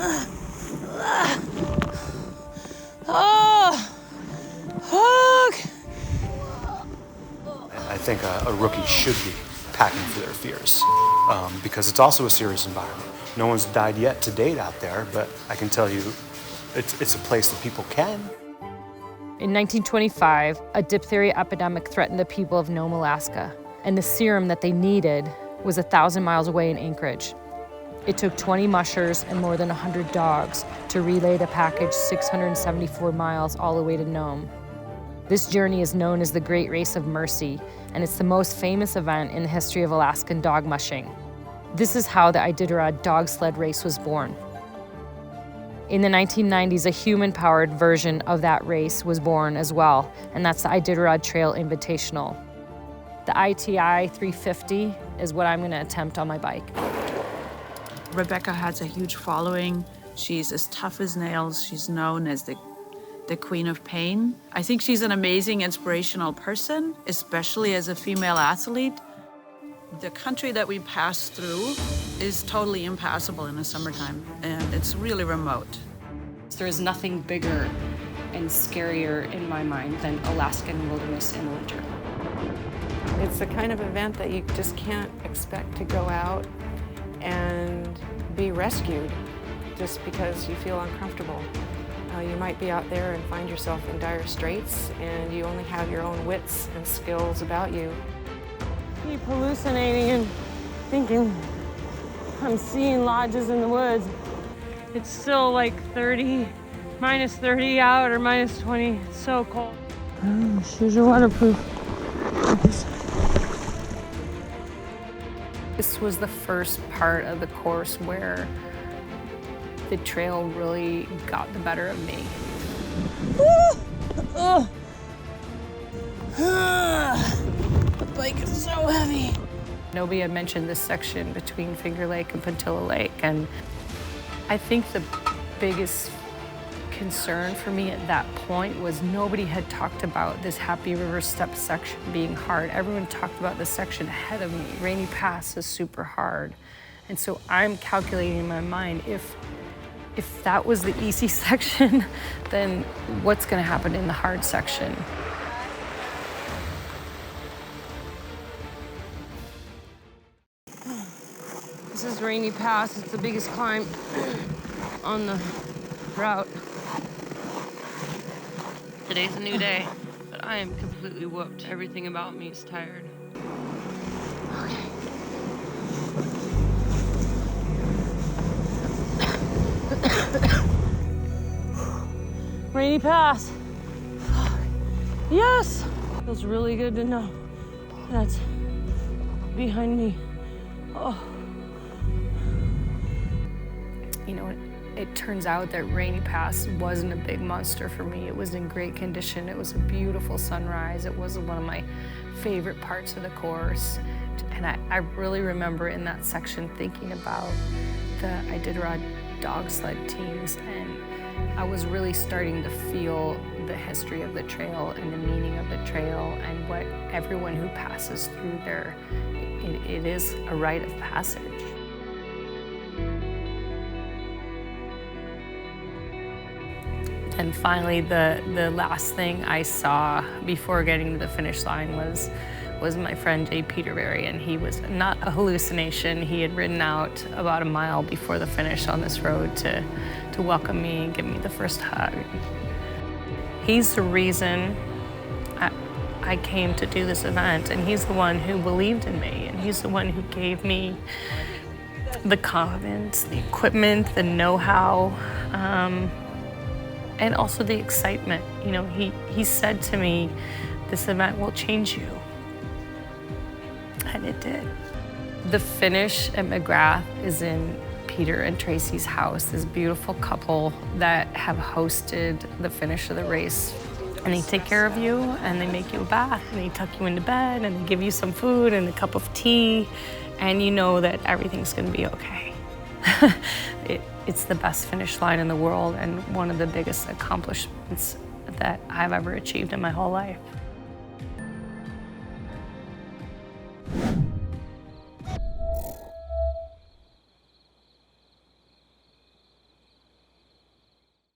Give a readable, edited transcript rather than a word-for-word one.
I think a rookie should be packing for their fears because it's also a serious environment. No one's died yet to date out there, but I can tell you it's a place that people can. In 1925, a diphtheria epidemic threatened the people of Nome, Alaska, and the serum that they needed was 1,000 miles away in Anchorage. It took 20 mushers and more than 100 dogs to relay the package 674 miles all the way to Nome. This journey is known as the Great Race of Mercy, and it's the most famous event in the history of Alaskan dog mushing. This is how the Iditarod dog sled race was born. In the 1990s, a human-powered version of that race was born as well, and that's the Iditarod Trail Invitational. The ITI 350 is what I'm going to attempt on my bike. Rebecca has a huge following. She's as tough as nails. She's known as the Queen of Pain. I think she's an amazing, inspirational person, especially as a female athlete. The country that we pass through is totally impassable in the summertime, and it's really remote. There is nothing bigger and scarier in my mind than Alaskan wilderness in winter. It's the kind of event that you just can't expect to go out and be rescued just because you feel uncomfortable. You might be out there and find yourself in dire straits, and you only have your own wits and skills about you. Keep hallucinating and thinking I'm seeing lodges in the woods. It's still like 30, minus 30 out or minus 20. It's so cold. Shoes are waterproof. This was the first part of the course where the trail really got the better of me. The bike is so heavy. Nobody had mentioned this section between Finger Lake and Pentilla Lake, and I think the biggest concern for me at that point was nobody had talked about this Happy River Step section being hard. Everyone talked about the section ahead of me. Rainy Pass is super hard. And so I'm calculating in my mind, if that was the easy section, then what's gonna happen in the hard section? This is Rainy Pass. It's the biggest climb on the route. Today's a new day, but I am completely whooped. Everything about me is tired. Okay. Rainy Pass. Yes! Feels really good to know that's behind me. Oh. You know, it turns out that Rainy Pass wasn't a big monster for me. It was in great condition. It was a beautiful sunrise. It was one of my favorite parts of the course. And I really remember in that section thinking about the Iditarod dog sled teams, and I was really starting to feel the history of the trail and the meaning of the trail and what everyone who passes through there, it is a rite of passage. And finally, the last thing I saw before getting to the finish line was my friend Jay Petervary, and he was not a hallucination. He had ridden out about a mile before the finish on this road to welcome me and give me the first hug. He's the reason I came to do this event, and he's the one who believed in me, and he's the one who gave me the confidence, the equipment, the know-how, and also the excitement. You know, he said to me, this event will change you. And it did. The finish at McGrath is in Peter and Tracy's house, this beautiful couple that have hosted the finish of the race. And they take care of you, and they make you a bath, and they tuck you into bed, and they give you some food and a cup of tea, and you know that everything's gonna be okay. It's the best finish line in the world and one of the biggest accomplishments that I've ever achieved in my whole life.